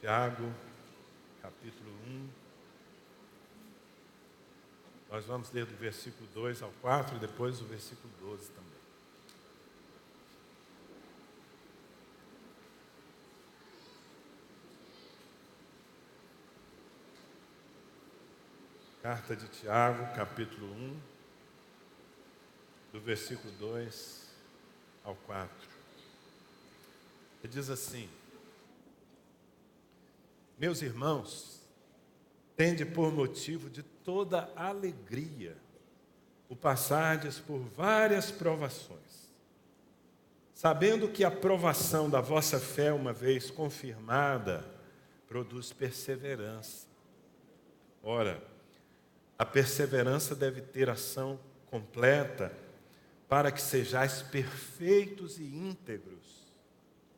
Tiago, capítulo 1. Nós vamos ler do versículo 2 ao 4 e depois do versículo 12 também. Carta de Tiago, capítulo 1, do versículo 2 ao 4. Ele diz assim: Meus irmãos, tende por motivo de toda alegria o passardes por várias provações, sabendo que a provação da vossa fé, uma vez confirmada, produz perseverança. Ora, a perseverança deve ter ação completa, para que sejais perfeitos e íntegros,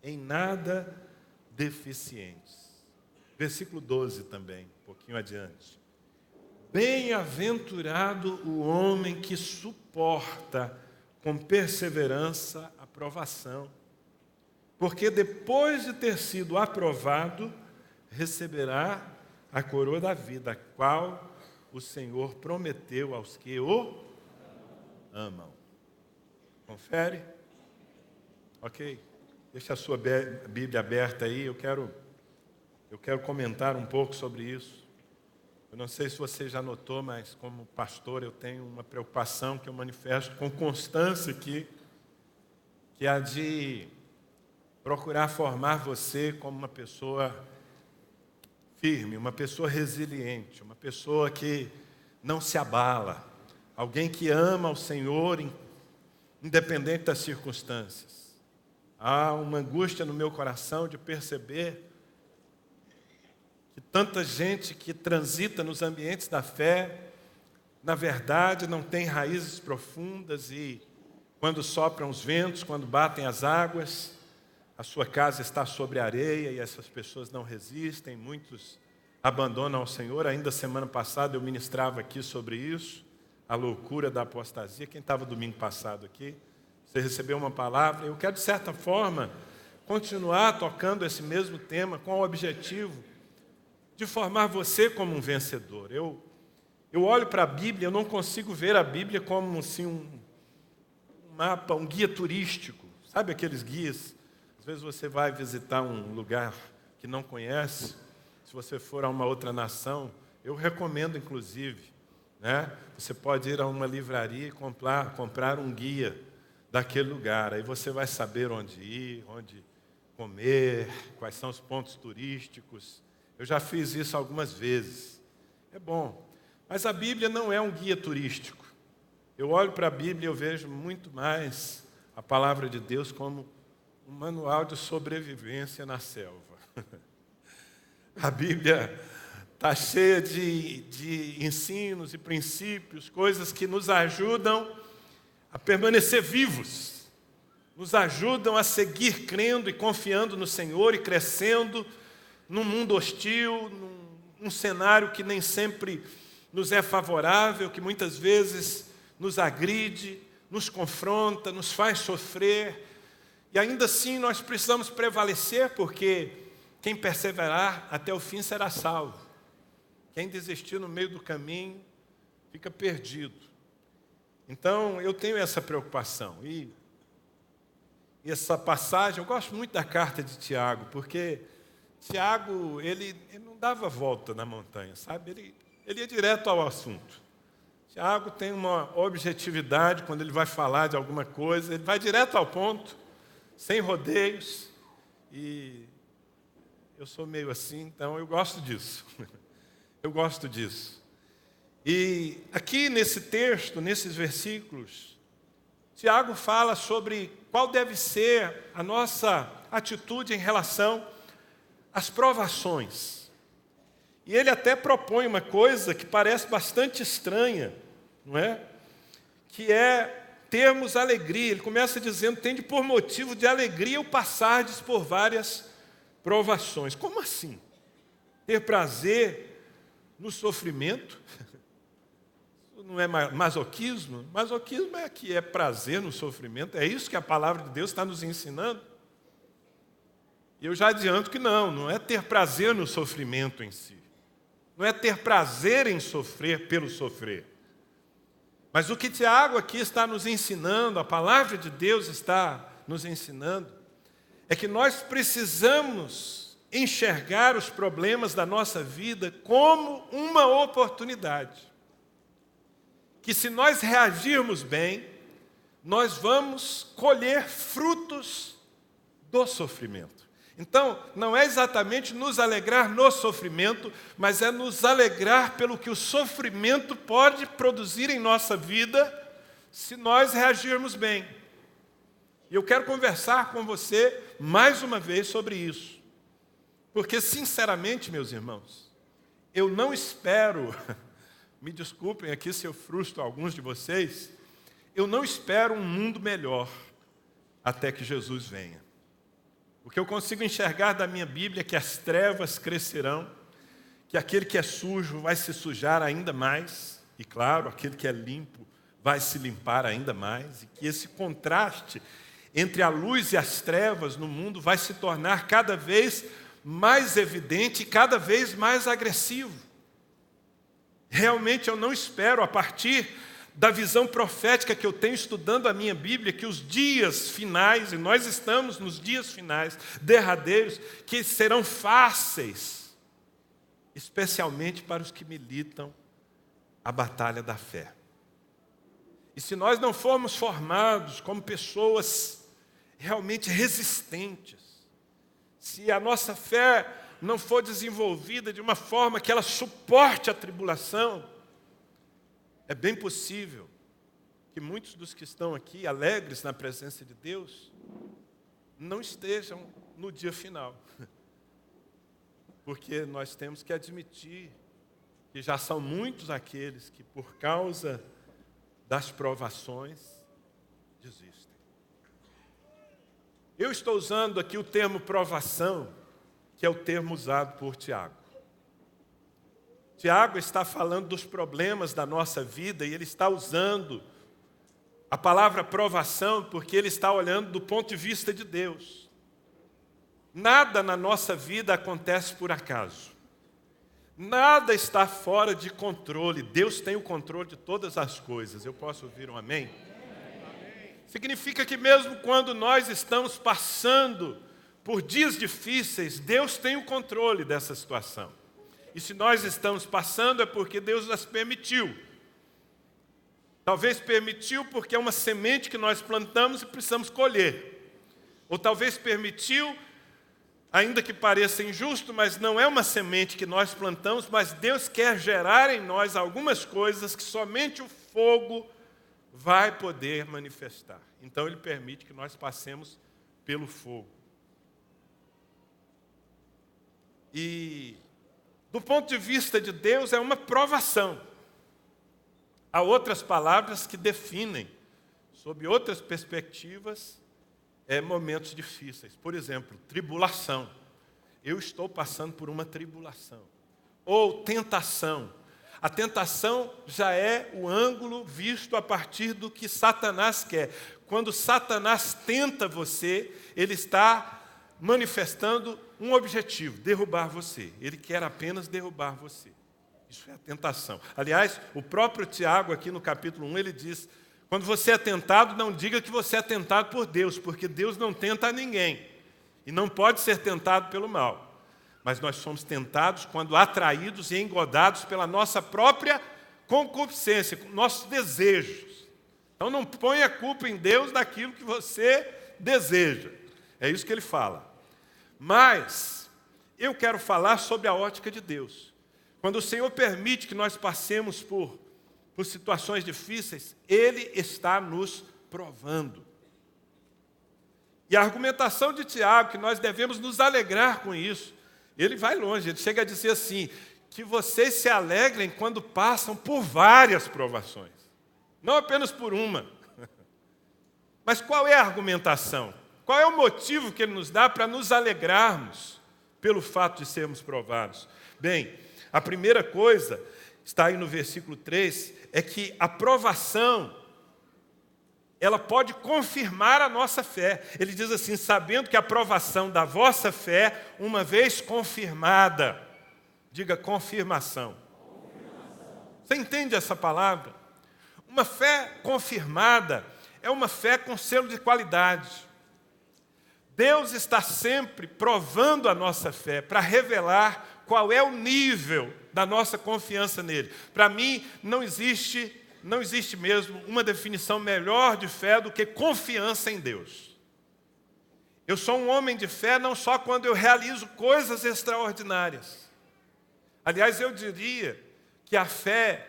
em nada deficientes. Versículo 12 também, um pouquinho adiante. Bem-aventurado o homem que suporta com perseverança a provação, porque depois de ter sido aprovado, receberá a coroa da vida, a qual o Senhor prometeu aos que o amam. Confere? Ok? Deixa a sua Bíblia aberta aí, eu quero comentar um pouco sobre isso. Eu não sei se você já notou, mas como pastor eu tenho uma preocupação que eu manifesto com constância aqui, que é a de procurar formar você como uma pessoa firme, uma pessoa resiliente, uma pessoa que não se abala, alguém que ama o Senhor independente das circunstâncias. Há uma angústia no meu coração de perceber que tanta gente que transita nos ambientes da fé, na verdade não tem raízes profundas e quando sopram os ventos, quando batem as águas, a sua casa está sobre a areia e essas pessoas não resistem, muitos abandonam ao Senhor. Ainda semana passada eu ministrava aqui sobre isso, a loucura da apostasia. Quem estava domingo passado aqui, você recebeu uma palavra. Eu quero, de certa forma, continuar tocando esse mesmo tema com o objetivo de formar você como um vencedor. Eu olho para a Bíblia, eu não consigo ver a Bíblia como assim, um mapa, um guia turístico. Sabe aqueles guias? Às vezes você vai visitar um lugar que não conhece, se você for a uma outra nação, eu recomendo inclusive, né? Você pode ir a uma livraria e comprar um guia daquele lugar, aí você vai saber onde ir, onde comer, quais são os pontos turísticos. Eu já fiz isso algumas vezes. É bom. Mas a Bíblia não é um guia turístico. Eu olho para a Bíblia e eu vejo muito mais a palavra de Deus como um manual de sobrevivência na selva. A Bíblia está cheia de ensinos e princípios, coisas que nos ajudam a permanecer vivos, nos ajudam a seguir crendo e confiando no Senhor e crescendo num mundo hostil, num cenário que nem sempre nos é favorável, que muitas vezes nos agride, nos confronta, nos faz sofrer. E ainda assim nós precisamos prevalecer, porque quem perseverar até o fim será salvo. Quem desistir no meio do caminho fica perdido. Então eu tenho essa preocupação. E essa passagem, eu gosto muito da carta de Tiago, porque Tiago, ele não dava volta na montanha, sabe? Ele ia direto ao assunto. Tiago tem uma objetividade quando ele vai falar de alguma coisa, ele vai direto ao ponto, sem rodeios, e eu sou meio assim, então eu gosto disso. Eu gosto disso. E aqui nesse texto, nesses versículos, Tiago fala sobre qual deve ser a nossa atitude em relação às provações. E ele até propõe uma coisa que parece bastante estranha, não é? Que é termos alegria. Ele começa dizendo: tende por motivo de alegria o passardes por várias provações. Como assim? Ter prazer no sofrimento? Isso não é masoquismo? Masoquismo é que é prazer no sofrimento. É isso que a palavra de Deus está nos ensinando. E eu já adianto que não é ter prazer no sofrimento em si. Não é ter prazer em sofrer pelo sofrer. Mas o que Tiago aqui está nos ensinando, a palavra de Deus está nos ensinando, é que nós precisamos enxergar os problemas da nossa vida como uma oportunidade. Que se nós reagirmos bem, nós vamos colher frutos do sofrimento. Então, não é exatamente nos alegrar no sofrimento, mas é nos alegrar pelo que o sofrimento pode produzir em nossa vida, se nós reagirmos bem. E eu quero conversar com você mais uma vez sobre isso. Porque, sinceramente, meus irmãos, eu não espero, me desculpem aqui se eu frustro alguns de vocês, eu não espero um mundo melhor até que Jesus venha. O que eu consigo enxergar da minha Bíblia é que as trevas crescerão, que aquele que é sujo vai se sujar ainda mais, e claro, aquele que é limpo vai se limpar ainda mais, e que esse contraste entre a luz e as trevas no mundo vai se tornar cada vez mais evidente e cada vez mais agressivo. Realmente eu não espero, a partir da visão profética que eu tenho estudando a minha Bíblia, que os dias finais, e nós estamos nos dias finais, derradeiros, que serão fáceis, especialmente para os que militam a batalha da fé. E se nós não formos formados como pessoas realmente resistentes, se a nossa fé não for desenvolvida de uma forma que ela suporte a tribulação, é bem possível que muitos dos que estão aqui, alegres na presença de Deus, não estejam no dia final. Porque nós temos que admitir que já são muitos aqueles que, por causa das provações, desistem. Eu estou usando aqui o termo provação, que é o termo usado por Tiago. Tiago está falando dos problemas da nossa vida e ele está usando a palavra provação porque ele está olhando do ponto de vista de Deus. Nada na nossa vida acontece por acaso. Nada está fora de controle. Deus tem o controle de todas as coisas. Eu posso ouvir um amém? Amém. Significa que mesmo quando nós estamos passando por dias difíceis, Deus tem o controle dessa situação. E se nós estamos passando é porque Deus as permitiu. Talvez permitiu porque é uma semente que nós plantamos e precisamos colher. Ou talvez permitiu, ainda que pareça injusto, mas não é uma semente que nós plantamos, mas Deus quer gerar em nós algumas coisas que somente o fogo vai poder manifestar. Então Ele permite que nós passemos pelo fogo. E do ponto de vista de Deus, é uma provação. Há outras palavras que definem, sob outras perspectivas, momentos difíceis. Por exemplo, tribulação. Eu estou passando por uma tribulação. Ou tentação. A tentação já é o ângulo visto a partir do que Satanás quer. Quando Satanás tenta você, ele está manifestando um objetivo, derrubar você. Ele quer apenas derrubar você. Isso é a tentação. Aliás, o próprio Tiago, aqui no capítulo 1, ele diz, quando você é tentado, não diga que você é tentado por Deus, porque Deus não tenta a ninguém. E não pode ser tentado pelo mal. Mas nós somos tentados quando atraídos e engodados pela nossa própria concupiscência, nossos desejos. Então não ponha a culpa em Deus daquilo que você deseja. É isso que ele fala. Mas eu quero falar sobre a ótica de Deus. Quando o Senhor permite que nós passemos por situações difíceis, Ele está nos provando. E a argumentação de Tiago, que nós devemos nos alegrar com isso, ele vai longe, ele chega a dizer assim, que vocês se alegrem quando passam por várias provações, não apenas por uma. Mas qual é a argumentação? Qual é o motivo que ele nos dá para nos alegrarmos pelo fato de sermos provados? Bem, a primeira coisa, está aí no versículo 3, é que a provação ela pode confirmar a nossa fé. Ele diz assim, sabendo que a provação da vossa fé, uma vez confirmada, diga confirmação. Você entende essa palavra? Uma fé confirmada é uma fé com selo de qualidade. Deus está sempre provando a nossa fé para revelar qual é o nível da nossa confiança nele. Para mim, não existe mesmo uma definição melhor de fé do que confiança em Deus. Eu sou um homem de fé não só quando eu realizo coisas extraordinárias. Aliás, eu diria que a fé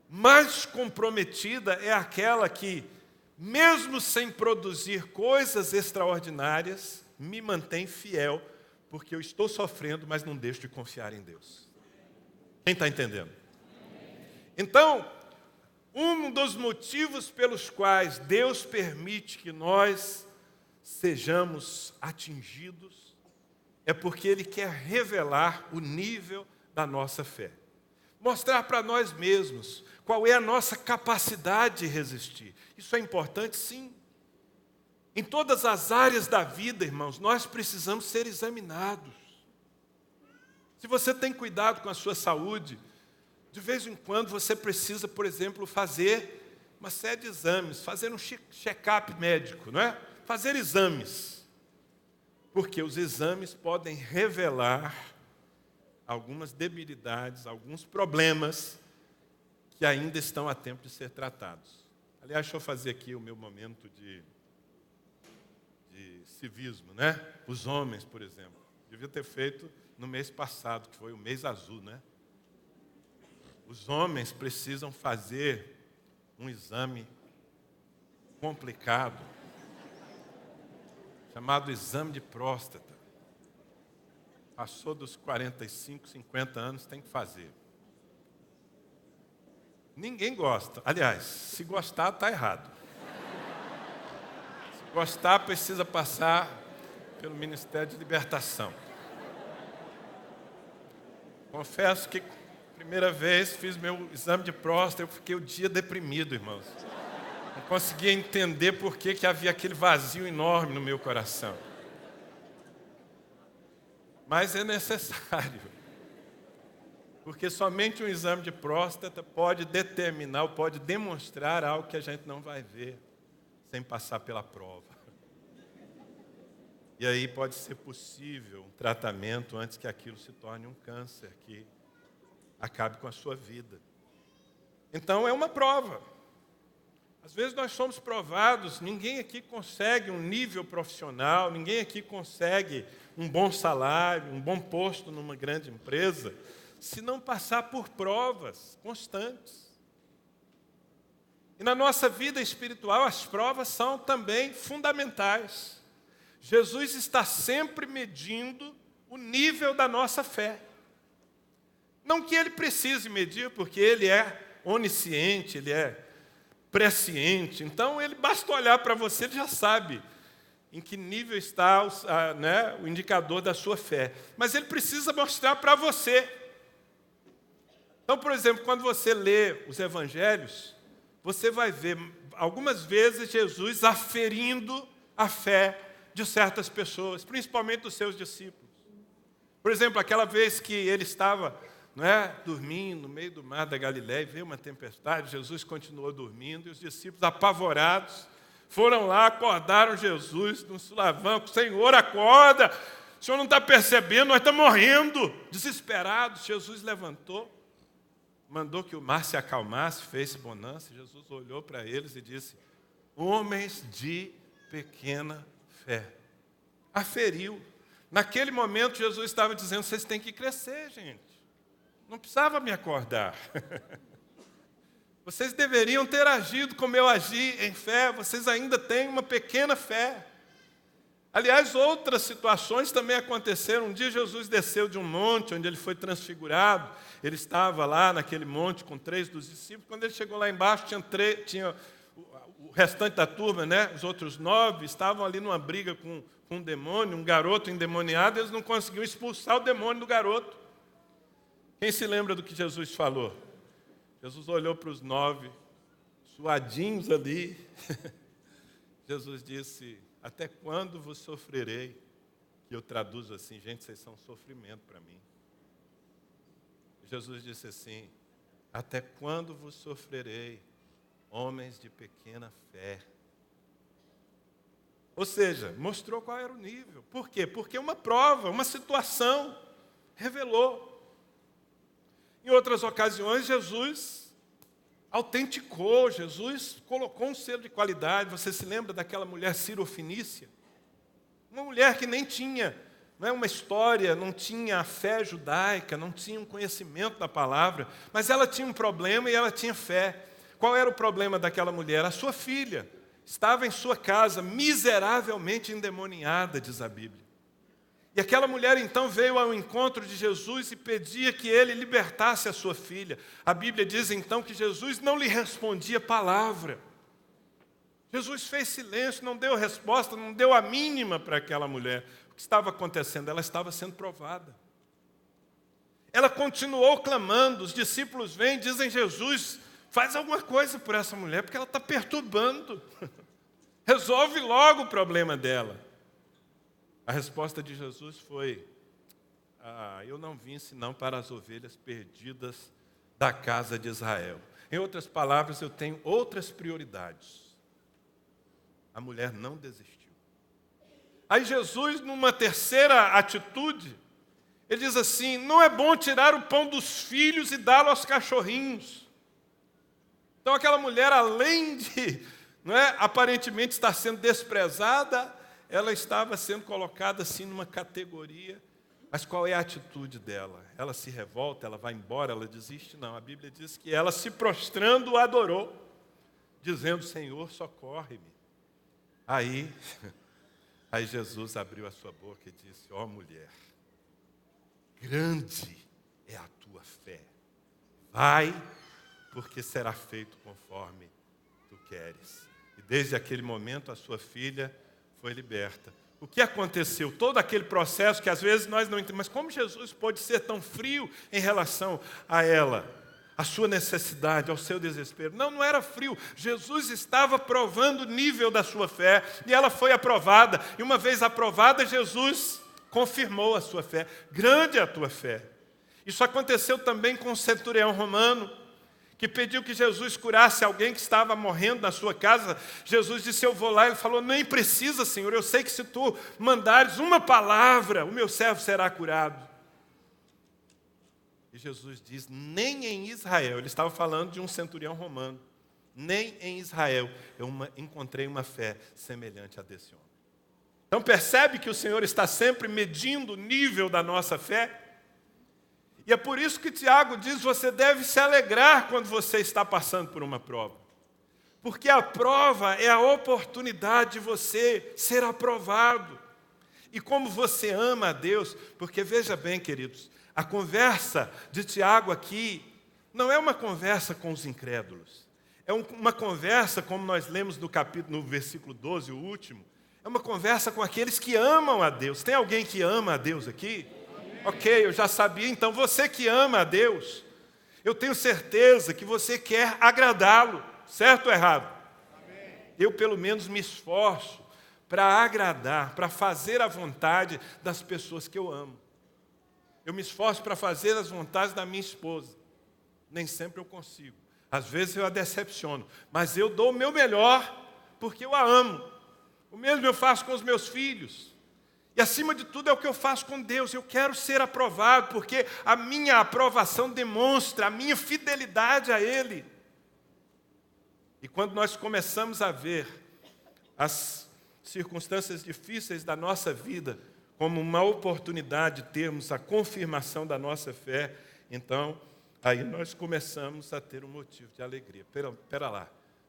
mais comprometida é aquela que, mesmo sem produzir coisas extraordinárias, me mantém fiel, porque eu estou sofrendo, mas não deixo de confiar em Deus. Quem está entendendo? Então, um dos motivos pelos quais Deus permite que nós sejamos atingidos é porque Ele quer revelar o nível da nossa fé. Mostrar para nós mesmos qual é a nossa capacidade de resistir. Isso é importante, sim. Em todas as áreas da vida, irmãos, nós precisamos ser examinados. Se você tem cuidado com a sua saúde, de vez em quando você precisa, por exemplo, fazer uma série de exames, fazer um check-up médico, não é? Fazer exames. Porque os exames podem revelar algumas debilidades, alguns problemas que ainda estão a tempo de ser tratados. Aliás, deixa eu fazer aqui o meu momento de civismo, né? Os homens, por exemplo. Devia ter feito no mês passado, que foi o mês azul, né? Os homens precisam fazer um exame complicado, chamado exame de próstata. Passou dos 45, 50 anos, tem que fazer. Ninguém gosta. Aliás, se gostar, está errado. Se gostar, precisa passar pelo Ministério de Libertação. Confesso que, primeira vez, fiz meu exame de próstata, eu fiquei o dia deprimido, irmãos. Não conseguia entender por que havia aquele vazio enorme no meu coração. Mas é necessário, porque somente um exame de próstata pode determinar, ou pode demonstrar algo que a gente não vai ver sem passar pela prova. E aí pode ser possível um tratamento antes que aquilo se torne um câncer que acabe com a sua vida. Então é uma prova. Às vezes nós somos provados, ninguém aqui consegue um nível profissional, ninguém aqui consegue um bom salário, um bom posto numa grande empresa, se não passar por provas constantes. E na nossa vida espiritual, as provas são também fundamentais. Jesus está sempre medindo o nível da nossa fé. Não que Ele precise medir, porque Ele é onisciente, Ele é presciente. Então, Ele basta olhar para você, Ele já sabe em que nível está o indicador da sua fé. Mas Ele precisa mostrar para você. Então, por exemplo, quando você lê os evangelhos, você vai ver algumas vezes Jesus aferindo a fé de certas pessoas, principalmente dos seus discípulos. Por exemplo, aquela vez que ele estava dormindo no meio do mar da Galileia, veio uma tempestade, Jesus continuou dormindo, e os discípulos, apavorados, foram lá, acordaram Jesus num sulavanco: Senhor, acorda, o Senhor não está percebendo, nós estamos morrendo. Desesperados, Jesus levantou, mandou que o mar se acalmasse, fez bonança. Jesus olhou para eles e disse: homens de pequena fé. Aferiu. Naquele momento, Jesus estava dizendo: vocês têm que crescer, gente. Não precisava me acordar. Vocês deveriam ter agido como eu agi em fé. Vocês ainda têm uma pequena fé. Aliás, outras situações também aconteceram. Um dia Jesus desceu de um monte onde ele foi transfigurado. Ele estava lá naquele monte com 3 dos discípulos. Quando ele chegou lá embaixo, tinha o restante da turma, os outros 9, estavam ali numa briga com um demônio, um garoto endemoniado. Eles não conseguiam expulsar o demônio do garoto. Quem se lembra do que Jesus falou? Jesus olhou para os 9, suadinhos ali, Jesus disse, até quando vos sofrerei? Que eu traduzo assim, gente, vocês são um sofrimento para mim. Jesus disse assim, até quando vos sofrerei, homens de pequena fé? Ou seja, mostrou qual era o nível. Por quê? Porque uma prova, uma situação revelou. Em outras ocasiões, Jesus autenticou, Jesus colocou um selo de qualidade. Você se lembra daquela mulher cirofenícia? Uma mulher que nem tinha uma história, não tinha a fé judaica, não tinha um conhecimento da palavra, mas ela tinha um problema e ela tinha fé. Qual era o problema daquela mulher? A sua filha estava em sua casa, miseravelmente endemoniada, diz a Bíblia. E aquela mulher então veio ao encontro de Jesus e pedia que ele libertasse a sua filha. A Bíblia diz então que Jesus não lhe respondia palavra. Jesus fez silêncio, não deu resposta, não deu a mínima para aquela mulher. O que estava acontecendo? Ela estava sendo provada. Ela continuou clamando, os discípulos vêm e dizem, Jesus, faz alguma coisa por essa mulher, porque ela está perturbando. Resolve logo o problema dela. A resposta de Jesus foi, eu não vim senão para as ovelhas perdidas da casa de Israel. Em outras palavras, eu tenho outras prioridades. A mulher não desistiu. Aí Jesus, numa terceira atitude, ele diz assim, não é bom tirar o pão dos filhos e dá-lo aos cachorrinhos. Então aquela mulher, além de aparentemente estar sendo desprezada, ela estava sendo colocada assim numa categoria. Mas qual é a atitude dela? Ela se revolta, ela vai embora, ela desiste? Não, a Bíblia diz que ela se prostrando o adorou, dizendo, Senhor, socorre-me. Aí Jesus abriu a sua boca e disse, ó mulher, grande é a tua fé. Vai, porque será feito conforme tu queres. E desde aquele momento a sua filha foi liberta. O que aconteceu? Todo aquele processo que às vezes nós não entendemos. Mas como Jesus pode ser tão frio em relação a ela? A sua necessidade, ao seu desespero. Não, não era frio. Jesus estava provando o nível da sua fé. E ela foi aprovada. E uma vez aprovada, Jesus confirmou a sua fé. Grande é a tua fé. Isso aconteceu também com o centurião romano, que pediu que Jesus curasse alguém que estava morrendo na sua casa. Jesus disse, eu vou lá. Ele falou, nem precisa, Senhor. Eu sei que se tu mandares uma palavra, o meu servo será curado. E Jesus diz, nem em Israel, ele estava falando de um centurião romano, nem em Israel eu encontrei uma fé semelhante a desse homem. Então percebe que o Senhor está sempre medindo o nível da nossa fé? E é por isso que Tiago diz, você deve se alegrar quando você está passando por uma prova. Porque a prova é a oportunidade de você ser aprovado. E como você ama a Deus, porque veja bem, queridos, a conversa de Tiago aqui não é uma conversa com os incrédulos. É uma conversa, como nós lemos no versículo 12, o último, é uma conversa com aqueles que amam a Deus. Tem alguém que ama a Deus aqui? Ok, eu já sabia. Então, você que ama a Deus, eu tenho certeza que você quer agradá-lo. Certo ou errado? Amém. Eu, pelo menos, me esforço para agradar, para fazer a vontade das pessoas que eu amo. Eu me esforço para fazer as vontades da minha esposa. Nem sempre eu consigo. Às vezes eu a decepciono. Mas eu dou o meu melhor porque eu a amo. O mesmo eu faço com os meus filhos. E acima de tudo é o que eu faço com Deus. Eu quero ser aprovado porque a minha aprovação demonstra a minha fidelidade a Ele. E quando nós começamos a ver as circunstâncias difíceis da nossa vida como uma oportunidade de termos a confirmação da nossa fé, então, aí nós começamos a ter um motivo de alegria. Espera lá,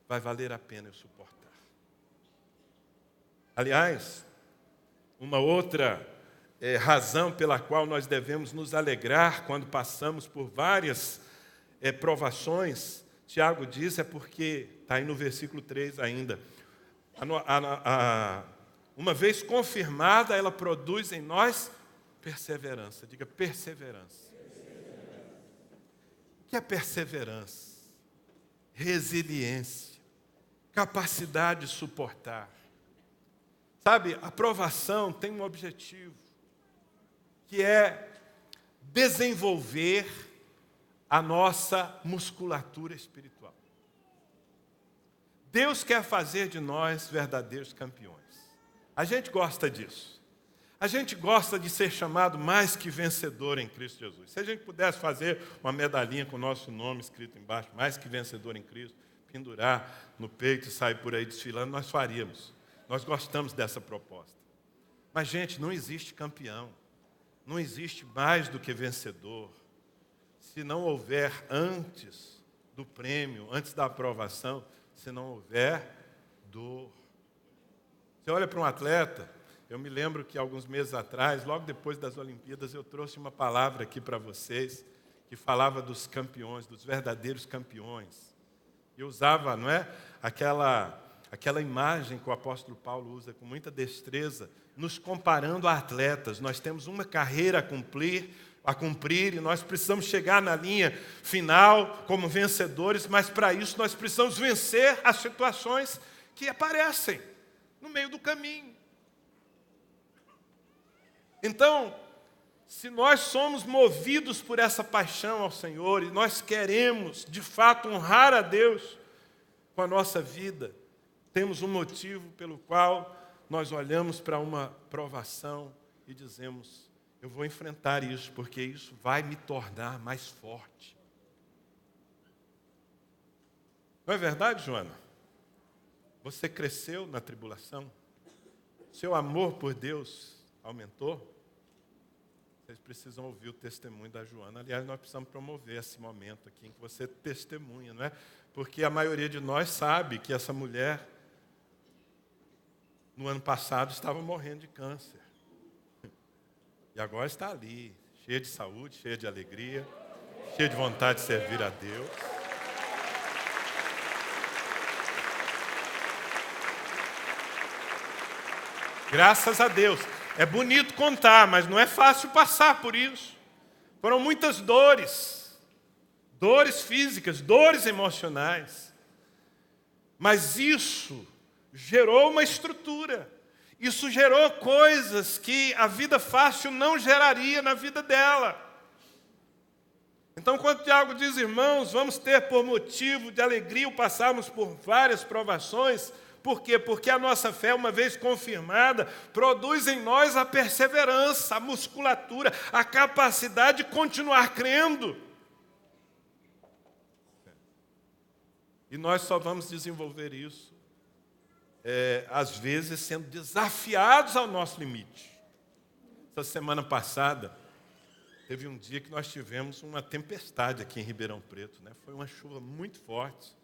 vai valer a pena eu suportar. Aliás, uma outra razão pela qual nós devemos nos alegrar quando passamos por várias provações, Tiago diz, é porque, está aí no versículo 3 ainda, uma vez confirmada, ela produz em nós perseverança. Diga perseverança. O que é perseverança? Resiliência. capacidade de suportar. Sabe, a provação tem um objetivo, que é desenvolver a nossa musculatura espiritual. Deus quer fazer de nós verdadeiros campeões. A gente gosta disso. A gente gosta de ser chamado mais que vencedor em Cristo Jesus. Se a gente pudesse fazer uma medalhinha com o nosso nome escrito embaixo, mais que vencedor em Cristo, pendurar no peito e sair por aí desfilando, nós faríamos. Nós gostamos dessa proposta. Mas, gente, não existe campeão. Não existe mais do que vencedor. Se não houver antes do prêmio, antes da aprovação, se não houver dor. Você olha para um atleta, eu me lembro que alguns meses atrás, logo depois das Olimpíadas, eu trouxe uma palavra aqui para vocês, que falava dos campeões, dos verdadeiros campeões. Eu usava, não é, aquela imagem que o apóstolo Paulo usa com muita destreza, nos comparando a atletas. Nós temos uma carreira a cumprir, e nós precisamos chegar na linha final como vencedores, mas para isso nós precisamos vencer as situações que aparecem no meio do caminho. Então, se nós somos movidos por essa paixão ao Senhor e nós queremos, de fato, honrar a Deus com a nossa vida, temos um motivo pelo qual nós olhamos para uma provação e dizemos: eu vou enfrentar isso, porque isso vai me tornar mais forte. Não é verdade, Joana? Você cresceu na tribulação? Seu amor por Deus aumentou? Vocês precisam ouvir o testemunho da Joana. Aliás, nós precisamos promover esse momento aqui em que você testemunha, não é? Porque a maioria de nós sabe que essa mulher, no ano passado, estava morrendo de câncer. E agora está ali, cheia de saúde, cheia de alegria, cheia de vontade de servir a Deus. Graças a Deus. É bonito contar, mas não é fácil passar por isso. Foram muitas dores. Dores físicas, dores emocionais. Mas isso gerou uma estrutura. Isso gerou coisas que a vida fácil não geraria na vida dela. Então, quando Tiago diz: irmãos, vamos ter por motivo de alegria o passarmos por várias provações. Por quê? Porque a nossa fé, uma vez confirmada, produz em nós a perseverança, a musculatura, a capacidade de continuar crendo. E nós só vamos desenvolver isso, às vezes, sendo desafiados ao nosso limite. Essa semana passada, teve um dia que nós tivemos uma tempestade aqui em Ribeirão Preto, né? Foi uma chuva muito forte,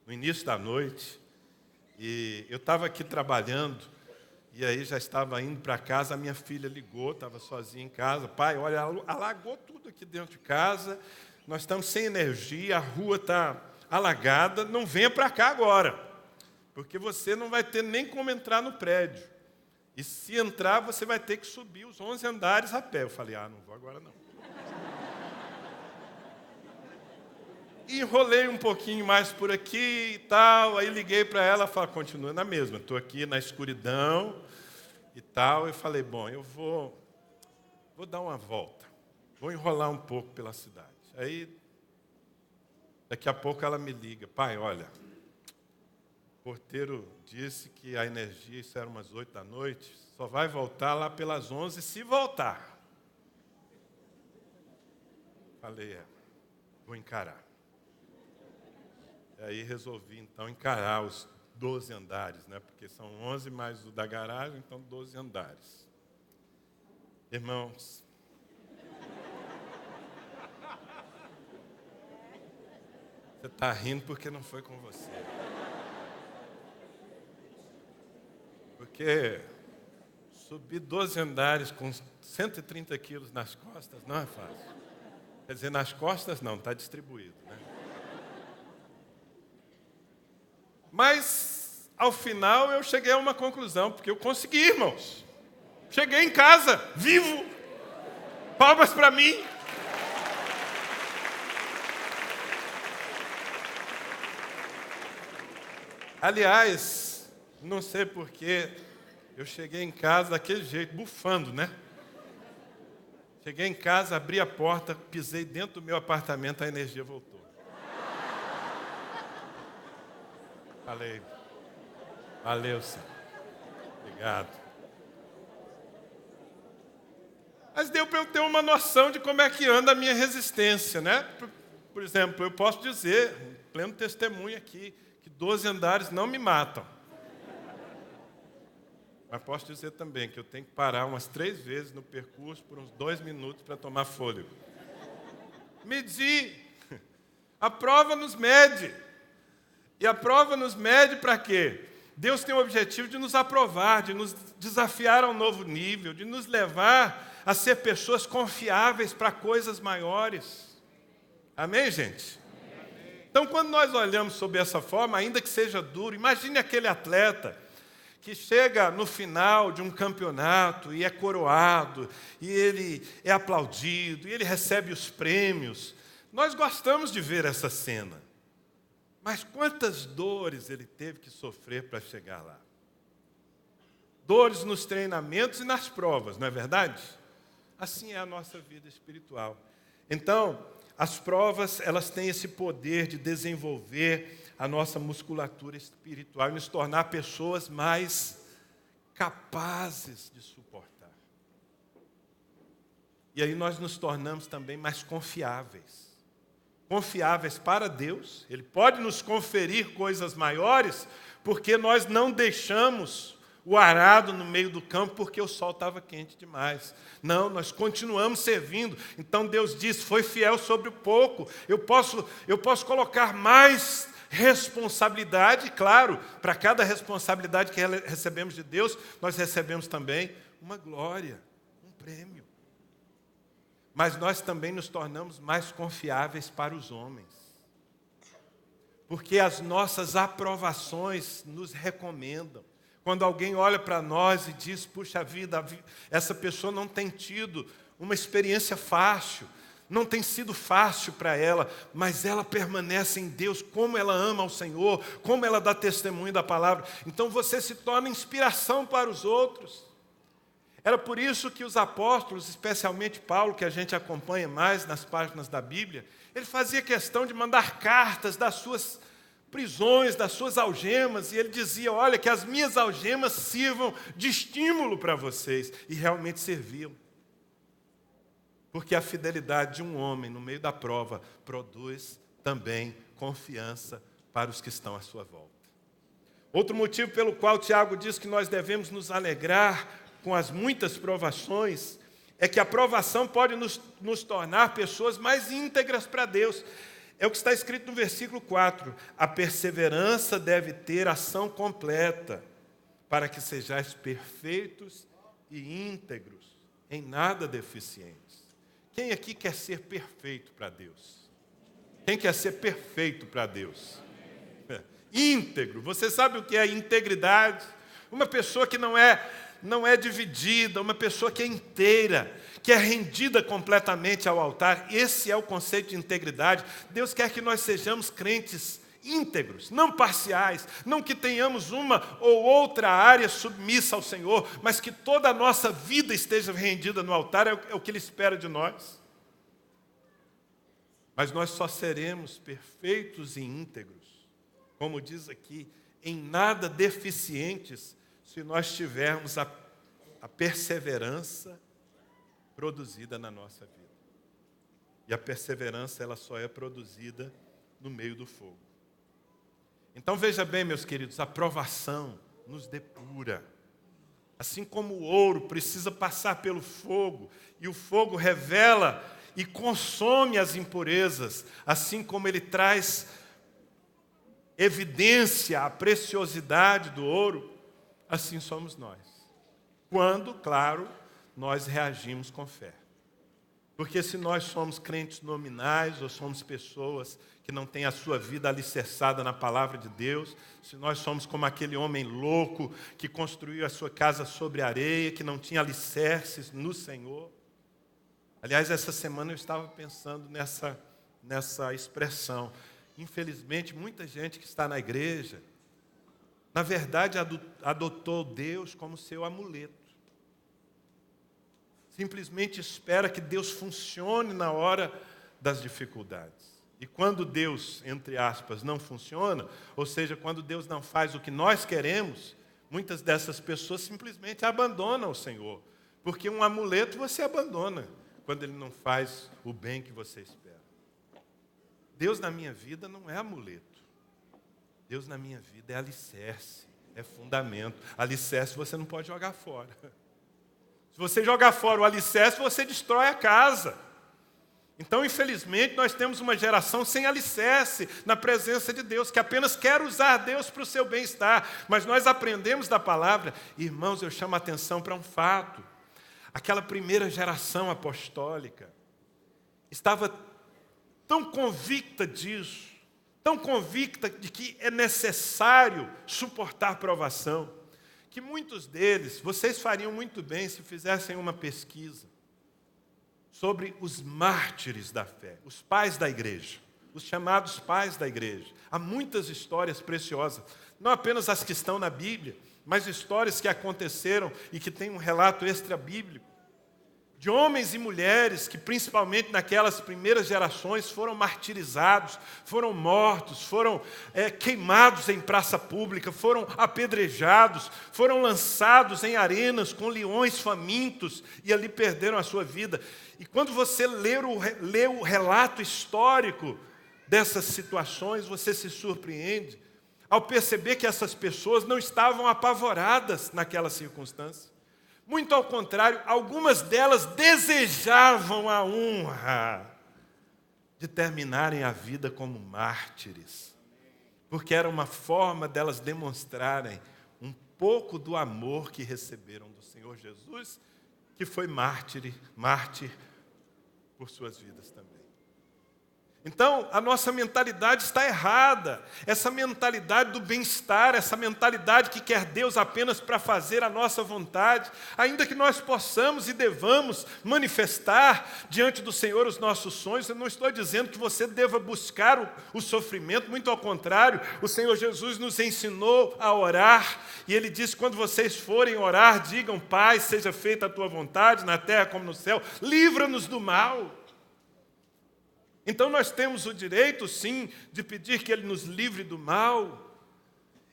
no início da noite. E eu estava aqui trabalhando, e aí já estava indo para casa, a minha filha ligou, estava sozinha em casa: pai, olha, alagou tudo aqui dentro de casa, nós estamos sem energia, a rua está alagada, não venha para cá agora, porque você não vai ter nem como entrar no prédio. E se entrar, você vai ter que subir os 11 andares a pé. Eu falei: não vou agora não. Enrolei um pouquinho mais por aqui e tal, aí liguei para ela, falei: continua na mesma, estou aqui na escuridão e tal. Eu falei: bom, eu vou dar uma volta, vou enrolar um pouco pela cidade. Aí, daqui a pouco ela me liga: pai, olha, o porteiro disse que a energia, isso era umas 8 da noite, só vai voltar lá pelas 11, se voltar. Falei: vou encarar. Aí resolvi, então, encarar os 12 andares, né? Porque são 11 mais o da garagem, então 12 andares. Irmãos, você está rindo porque não foi com você. Porque subir 12 andares com 130 quilos nas costas não é fácil. Quer dizer, nas costas não, está distribuído, né? Mas, ao final, eu cheguei a uma conclusão, porque eu consegui, irmãos. Cheguei em casa, vivo. Palmas para mim. Aliás, não sei porquê, eu cheguei em casa daquele jeito, bufando, né? Cheguei em casa, abri a porta, pisei dentro do meu apartamento, a energia voltou. Falei, valeu, Senhor. Obrigado. Mas deu para eu ter uma noção de como é que anda a minha resistência, né? Por exemplo, eu posso dizer, pleno testemunho aqui, que 12 andares não me matam. Mas posso dizer também que eu tenho que parar umas 3 vezes no percurso por uns 2 minutos para tomar fôlego. Medir. A prova nos mede. E a prova nos mede para quê? Deus tem o objetivo de nos aprovar, de nos desafiar a um novo nível, de nos levar a ser pessoas confiáveis para coisas maiores. Amém, gente? Então, quando nós olhamos sob essa forma, ainda que seja duro, imagine aquele atleta que chega no final de um campeonato e é coroado, e ele é aplaudido, e ele recebe os prêmios. Nós gostamos de ver essa cena. Mas quantas dores ele teve que sofrer para chegar lá? Dores nos treinamentos e nas provas, não é verdade? Assim é a nossa vida espiritual. Então, as provas, elas têm esse poder de desenvolver a nossa musculatura espiritual e nos tornar pessoas mais capazes de suportar. E aí nós nos tornamos também mais confiáveis. Confiáveis para Deus. Ele pode nos conferir coisas maiores, porque nós não deixamos o arado no meio do campo porque o sol estava quente demais. Não, nós continuamos servindo. Então Deus diz, foi fiel sobre o pouco. Eu posso colocar mais responsabilidade, claro, para cada responsabilidade que recebemos de Deus, nós recebemos também uma glória, um prêmio. Mas nós também nos tornamos mais confiáveis para os homens. Porque as nossas aprovações nos recomendam. Quando alguém olha para nós e diz, puxa vida, essa pessoa não tem tido uma experiência fácil, não tem sido fácil para ela, mas ela permanece em Deus, como ela ama ao Senhor, como ela dá testemunho da palavra. Então você se torna inspiração para os outros. Era por isso que os apóstolos, especialmente Paulo, que a gente acompanha mais nas páginas da Bíblia, ele fazia questão de mandar cartas das suas prisões, das suas algemas, e ele dizia, olha, que as minhas algemas sirvam de estímulo para vocês, e realmente serviam. Porque a fidelidade de um homem no meio da prova produz também confiança para os que estão à sua volta. Outro motivo pelo qual Tiago diz que nós devemos nos alegrar com as muitas provações é que a provação pode nos tornar pessoas mais íntegras para Deus. É o que está escrito no versículo 4. A perseverança deve ter ação completa, para que sejais perfeitos e íntegros, em nada deficientes. Quem aqui quer ser perfeito para Deus? Quem quer ser perfeito para Deus? Íntegro. Você sabe o que é integridade? Uma pessoa que não é dividida, uma pessoa que é inteira, que é rendida completamente ao altar. Esse é o conceito de integridade. Deus quer que nós sejamos crentes íntegros, não parciais, não que tenhamos uma ou outra área submissa ao Senhor, mas que toda a nossa vida esteja rendida no altar, é o que Ele espera de nós. Mas nós só seremos perfeitos e íntegros, como diz aqui, em nada deficientes, se nós tivermos a perseverança produzida na nossa vida. E a perseverança, ela só é produzida no meio do fogo. Então veja bem, meus queridos, a provação nos depura. Assim como o ouro precisa passar pelo fogo, e o fogo revela e consome as impurezas, assim como ele traz evidência à preciosidade do ouro, assim somos nós. Quando, claro, nós reagimos com fé. Porque se nós somos crentes nominais, ou somos pessoas que não têm a sua vida alicerçada na palavra de Deus, se nós somos como aquele homem louco que construiu a sua casa sobre areia, que não tinha alicerces no Senhor. Aliás, essa semana eu estava pensando nessa expressão. Infelizmente, muita gente que está na igreja na verdade, adotou Deus como seu amuleto. Simplesmente espera que Deus funcione na hora das dificuldades. E quando Deus, entre aspas, não funciona, ou seja, quando Deus não faz o que nós queremos, muitas dessas pessoas simplesmente abandonam o Senhor. Porque um amuleto você abandona quando ele não faz o bem que você espera. Deus na minha vida não é amuleto. Deus na minha vida é alicerce, é fundamento. Alicerce você não pode jogar fora. Se você jogar fora o alicerce, você destrói a casa. Então, infelizmente, nós temos uma geração sem alicerce na presença de Deus, que apenas quer usar Deus para o seu bem-estar. Mas nós aprendemos da palavra, irmãos, eu chamo a atenção para um fato. Aquela primeira geração apostólica estava tão convicta disso, tão convicta de que é necessário suportar provação, que muitos deles, vocês fariam muito bem se fizessem uma pesquisa sobre os mártires da fé, os pais da igreja, os chamados pais da igreja. Há muitas histórias preciosas, não apenas as que estão na Bíblia, mas histórias que aconteceram e que têm um relato extra-bíblico, de homens e mulheres que, principalmente naquelas primeiras gerações, foram martirizados, foram mortos, foram queimados em praça pública, foram apedrejados, foram lançados em arenas com leões famintos e ali perderam a sua vida. E quando você lê o relato histórico dessas situações, você se surpreende ao perceber que essas pessoas não estavam apavoradas naquela circunstância. Muito ao contrário, algumas delas desejavam a honra de terminarem a vida como mártires, porque era uma forma delas demonstrarem um pouco do amor que receberam do Senhor Jesus, que foi mártir por suas vidas também. Então, a nossa mentalidade está errada. Essa mentalidade do bem-estar, essa mentalidade que quer Deus apenas para fazer a nossa vontade, ainda que nós possamos e devamos manifestar diante do Senhor os nossos sonhos, eu não estou dizendo que você deva buscar o sofrimento, muito ao contrário, o Senhor Jesus nos ensinou a orar, e Ele disse, quando vocês forem orar, digam, Pai, seja feita a Tua vontade, na terra como no céu, livra-nos do mal. Então nós temos o direito, sim, de pedir que Ele nos livre do mal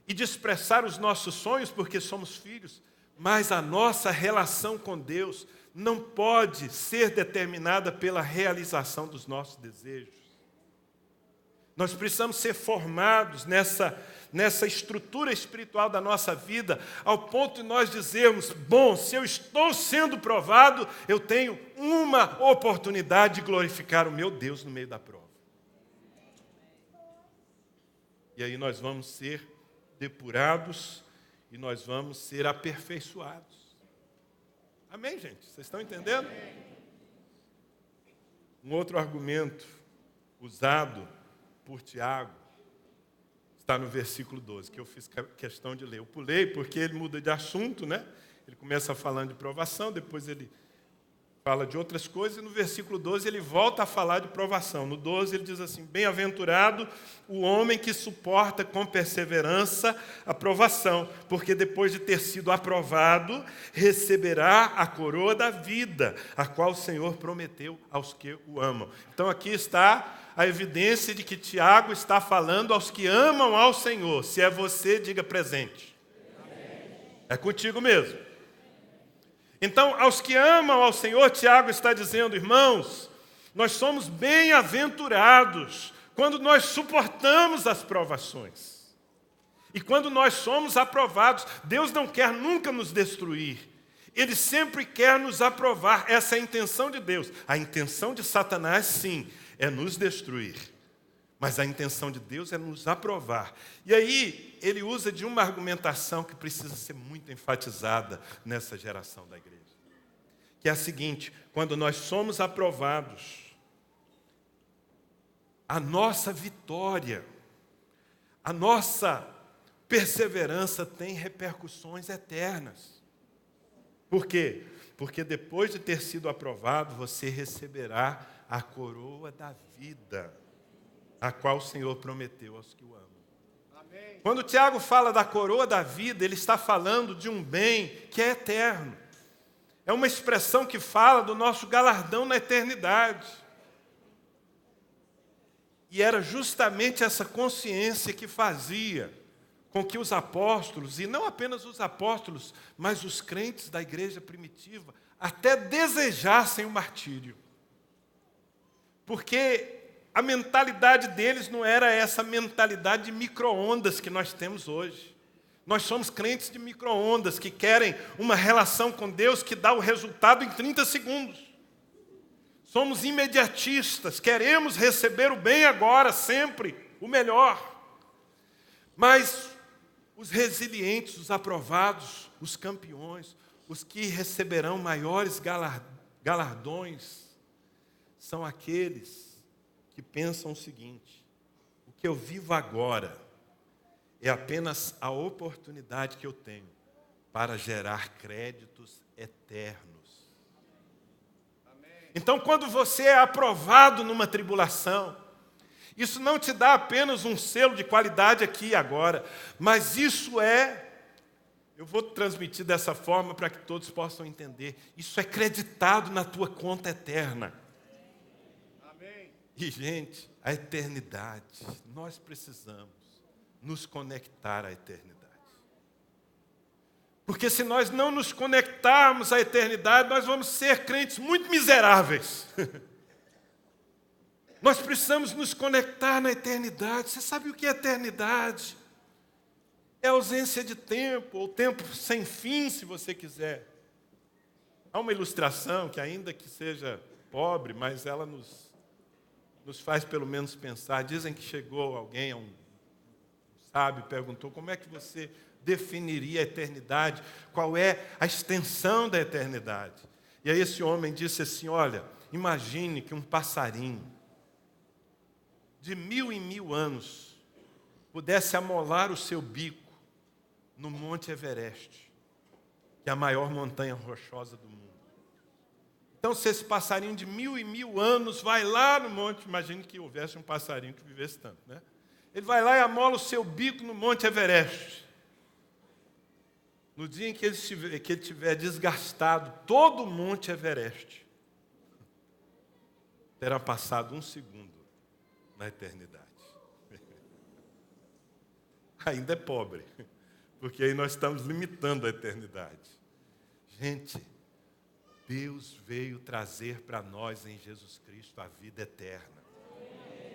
e de expressar os nossos sonhos, porque somos filhos, mas a nossa relação com Deus não pode ser determinada pela realização dos nossos desejos. Nós precisamos ser formados nessa estrutura espiritual da nossa vida, ao ponto de nós dizermos, bom, se eu estou sendo provado, eu tenho uma oportunidade de glorificar o meu Deus no meio da prova. E aí nós vamos ser depurados e nós vamos ser aperfeiçoados. Amém, gente? Vocês estão entendendo? Um outro argumento usado por Tiago está no versículo 12, que eu fiz questão de ler. Eu pulei porque ele muda de assunto, né? Ele começa falando de provação, depois ele fala de outras coisas, e no versículo 12 ele volta a falar de provação. No 12 ele diz assim, bem-aventurado o homem que suporta com perseverança a provação, porque depois de ter sido aprovado, receberá a coroa da vida, a qual o Senhor prometeu aos que o amam. Então aqui está a evidência de que Tiago está falando aos que amam ao Senhor. Se é você, diga presente. É contigo mesmo. Então, aos que amam ao Senhor, Tiago está dizendo, irmãos, nós somos bem-aventurados quando nós suportamos as provações. E quando nós somos aprovados, Deus não quer nunca nos destruir. Ele sempre quer nos aprovar. Essa é a intenção de Deus. A intenção de Satanás, sim, é nos destruir. Mas a intenção de Deus é nos aprovar. E aí, ele usa de uma argumentação que precisa ser muito enfatizada nessa geração da igreja. Que é a seguinte, quando nós somos aprovados, a nossa vitória, a nossa perseverança tem repercussões eternas. Por quê? Porque depois de ter sido aprovado, você receberá a coroa da vida, a qual o Senhor prometeu aos que o amam. Quando Tiago fala da coroa da vida, ele está falando de um bem que é eterno. É uma expressão que fala do nosso galardão na eternidade. E era justamente essa consciência que fazia com que os apóstolos, e não apenas os apóstolos, mas os crentes da igreja primitiva, até desejassem o martírio. Porque a mentalidade deles não era essa mentalidade de micro-ondas que nós temos hoje. Nós somos crentes de micro-ondas que querem uma relação com Deus que dá o resultado em 30 segundos. Somos imediatistas, queremos receber o bem agora, sempre, o melhor. Mas os resilientes, os aprovados, os campeões, os que receberão maiores galardões, são aqueles que pensam o seguinte: o que eu vivo agora é apenas a oportunidade que eu tenho para gerar créditos eternos. Então, quando você é aprovado numa tribulação, isso não te dá apenas um selo de qualidade aqui e agora, mas isso eu vou transmitir dessa forma para que todos possam entender, isso é creditado na tua conta eterna. Amém. E, gente, a eternidade, nós precisamos nos conectar à eternidade. Porque se nós não nos conectarmos à eternidade, nós vamos ser crentes muito miseráveis. Nós precisamos nos conectar na eternidade. Você sabe o que é eternidade? É ausência de tempo, ou tempo sem fim, se você quiser. Há uma ilustração que, ainda que seja pobre, mas ela nos faz pelo menos pensar. Dizem que chegou alguém, um sábio, perguntou: como é que você definiria a eternidade? Qual é a extensão da eternidade? E aí esse homem disse assim: olha, imagine que um passarinho de 1000 em 1000 anos pudesse amolar o seu bico no Monte Everest, que é a maior montanha rochosa do mundo. Então, se esse passarinho de 1000 em 1000 anos vai lá no monte, imagine que houvesse um passarinho que vivesse tanto, né? Ele vai lá e amola o seu bico no Monte Everest. No dia em que ele tiver desgastado todo o Monte Everest, terá passado 1 segundo na eternidade. Ainda é pobre, porque aí nós estamos limitando a eternidade. Gente, Deus veio trazer para nós em Jesus Cristo a vida eterna.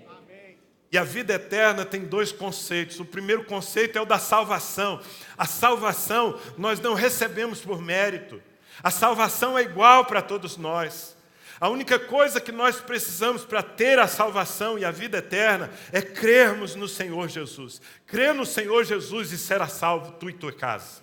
Amém. E a vida eterna tem 2 conceitos. O primeiro conceito é o da salvação. A salvação nós não recebemos por mérito. A salvação é igual para todos nós. A única coisa que nós precisamos para ter a salvação e a vida eterna é crermos no Senhor Jesus. Crer no Senhor Jesus e será salvo tu e tua casa.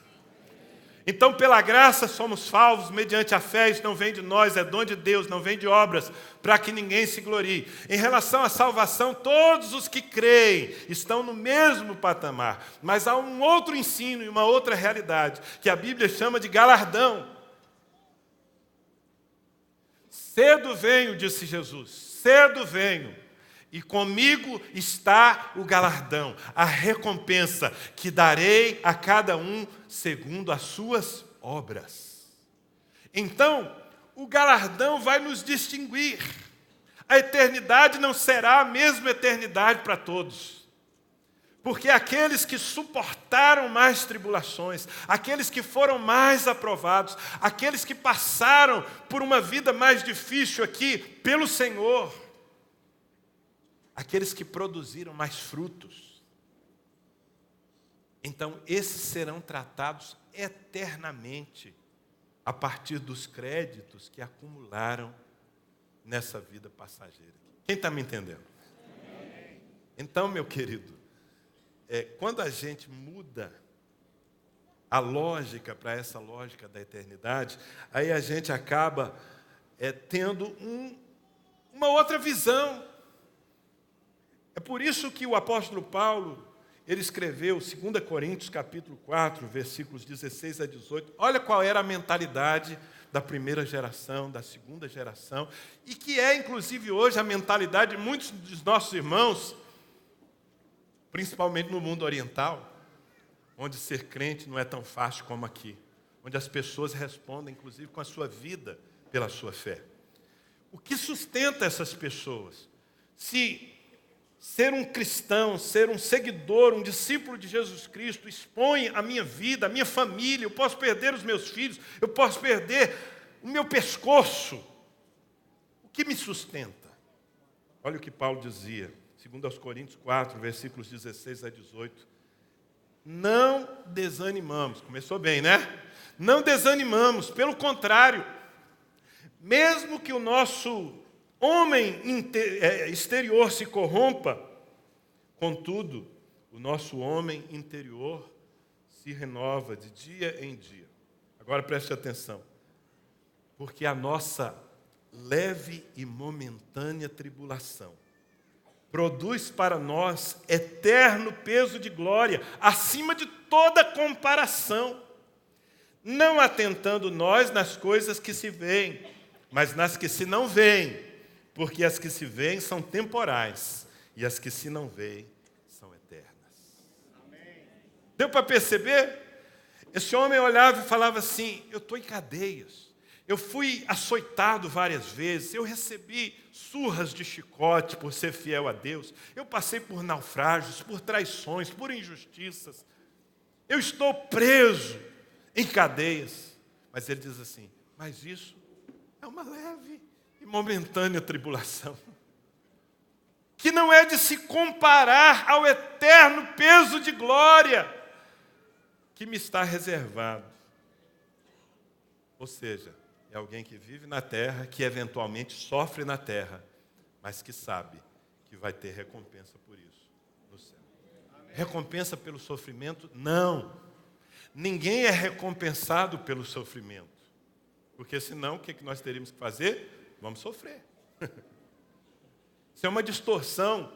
Então, pela graça somos salvos mediante a fé. Isso não vem de nós, é dom de Deus, não vem de obras, para que ninguém se glorie. Em relação à salvação, todos os que creem estão no mesmo patamar. Mas há um outro ensino e uma outra realidade, que a Bíblia chama de galardão. Cedo venho, disse Jesus, cedo venho, e comigo está o galardão, a recompensa que darei a cada um segundo as suas obras. Então, o galardão vai nos distinguir. A eternidade não será a mesma eternidade para todos. Porque aqueles que suportaram mais tribulações, aqueles que foram mais aprovados, aqueles que passaram por uma vida mais difícil aqui pelo Senhor, aqueles que produziram mais frutos, então esses serão tratados eternamente a partir dos créditos que acumularam nessa vida passageira. Quem está me entendendo? Então, meu querido, quando a gente muda a lógica para essa lógica da eternidade, aí a gente acaba tendo uma outra visão. É por isso que o apóstolo Paulo, ele escreveu 2 Coríntios capítulo 4, versículos 16 a 18. Olha qual era a mentalidade da primeira geração, da segunda geração, e que é, inclusive, hoje a mentalidade de muitos dos nossos irmãos principalmente no mundo oriental, onde ser crente não é tão fácil como aqui, onde as pessoas respondem, inclusive, com a sua vida pela sua fé. O que sustenta essas pessoas? Se ser um cristão, ser um seguidor, um discípulo de Jesus Cristo expõe a minha vida, a minha família, eu posso perder os meus filhos, eu posso perder o meu pescoço. O que me sustenta? Olha o que Paulo dizia, 2 Coríntios 4, versículos 16 a 18. Não desanimamos. Começou bem, né? Não desanimamos, pelo contrário. Mesmo que o nosso homem exterior se corrompa, contudo, o nosso homem interior se renova de dia em dia. Agora preste atenção. Porque a nossa leve e momentânea tribulação produz para nós eterno peso de glória, acima de toda comparação, não atentando nós nas coisas que se veem, mas nas que se não veem, porque as que se veem são temporais, e as que se não veem são eternas. Amém. Deu para perceber? Esse homem olhava e falava assim, eu estou em cadeias, eu fui açoitado várias vezes, eu recebi surras de chicote por ser fiel a Deus, eu passei por naufrágios, por traições, por injustiças, eu estou preso em cadeias. Mas ele diz assim, mas isso é uma leve e momentânea tribulação, que não é de se comparar ao eterno peso de glória que me está reservado. Ou seja, é alguém que vive na terra, que eventualmente sofre na terra, mas que sabe que vai ter recompensa por isso no céu. Amém. Recompensa pelo sofrimento? Não. Ninguém é recompensado pelo sofrimento. Porque senão, o que nós teríamos que fazer? Vamos sofrer. Isso é uma distorção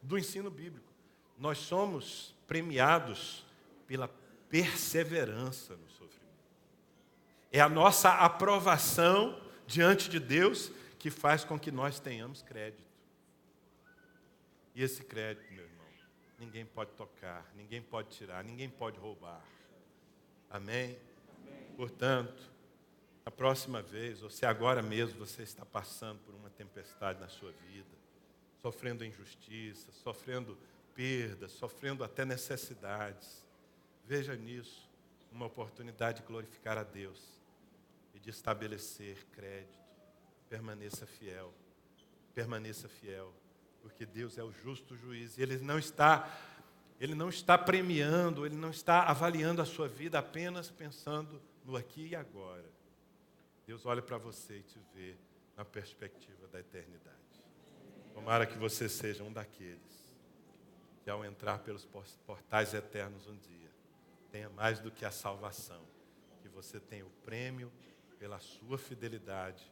do ensino bíblico. Nós somos premiados pela perseverança no sofrimento. É a nossa aprovação diante de Deus que faz com que nós tenhamos crédito. E esse crédito, meu irmão, ninguém pode tocar, ninguém pode tirar, ninguém pode roubar. Amém? Amém. Portanto, a próxima vez, ou se agora mesmo você está passando por uma tempestade na sua vida, sofrendo injustiça, sofrendo perdas, sofrendo até necessidades, veja nisso uma oportunidade de glorificar a Deus e de estabelecer crédito. Permaneça fiel, porque Deus é o justo juiz. E Ele não está premiando, Ele não está avaliando a sua vida apenas pensando no aqui e agora. Deus olha para você e te vê na perspectiva da eternidade. Tomara que você seja um daqueles que, ao entrar pelos portais eternos um dia, tenha mais do que a salvação, que você tenha o prêmio pela sua fidelidade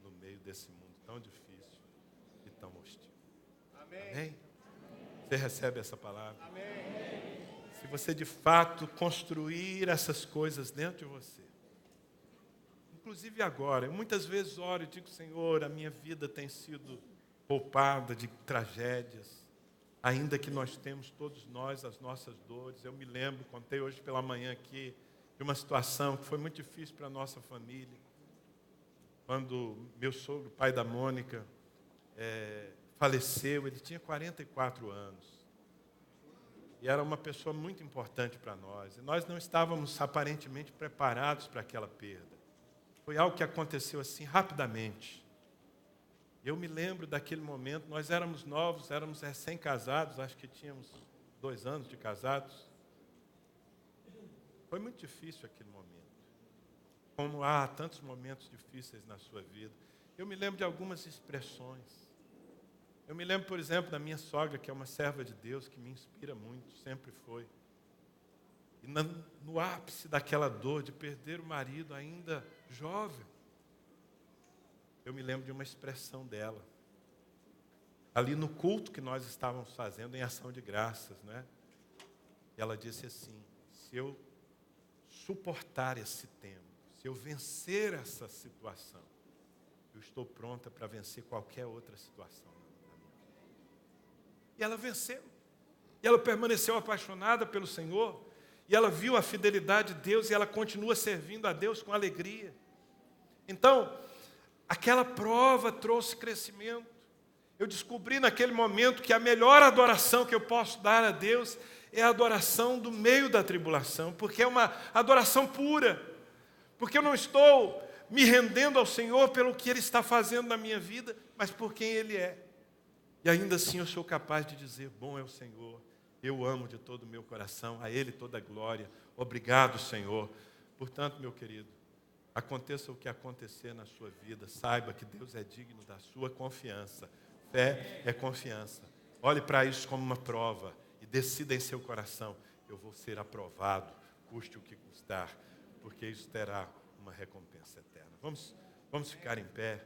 no meio desse mundo tão difícil e tão hostil. Amém? Amém? Você recebe essa palavra? Amém. Se você de fato construir essas coisas dentro de você, inclusive agora, eu muitas vezes oro e digo, Senhor, a minha vida tem sido poupada de tragédias, ainda que nós temos todos nós as nossas dores. Eu me lembro, contei hoje pela manhã aqui, de uma situação que foi muito difícil para a nossa família, quando meu sogro, pai da Mônica, faleceu. Ele tinha 44 anos, e era uma pessoa muito importante para nós, e nós não estávamos aparentemente preparados para aquela perda. Foi algo que aconteceu assim rapidamente. Eu me lembro daquele momento, nós éramos novos, éramos recém-casados, acho que tínhamos 2 anos de casados. Foi muito difícil aquele momento. Como há tantos momentos difíceis na sua vida. Eu me lembro de algumas expressões. Eu me lembro, por exemplo, da minha sogra, que é uma serva de Deus, que me inspira muito, sempre foi. E no ápice daquela dor de perder o marido ainda jovem, eu me lembro de uma expressão dela. Ali no culto que nós estávamos fazendo em ação de graças, né? E ela disse assim, se eu suportar esse tempo, se eu vencer essa situação, eu estou pronta para vencer qualquer outra situação na minha vida. E ela venceu. E ela permaneceu apaixonada pelo Senhor. E ela viu a fidelidade de Deus e ela continua servindo a Deus com alegria. Então, aquela prova trouxe crescimento. Eu descobri naquele momento que a melhor adoração que eu posso dar a Deus é a adoração do meio da tribulação, porque é uma adoração pura, porque eu não estou me rendendo ao Senhor pelo que Ele está fazendo na minha vida, mas por quem Ele é. E ainda assim eu sou capaz de dizer, bom é o Senhor, eu amo de todo o meu coração, a Ele toda a glória, obrigado Senhor. Portanto, meu querido, aconteça o que acontecer na sua vida, saiba que Deus é digno da sua confiança. Fé é confiança. Olhe para isso como uma prova e decida em seu coração, eu vou ser aprovado, custe o que custar, porque isso terá uma recompensa eterna. Vamos ficar em pé.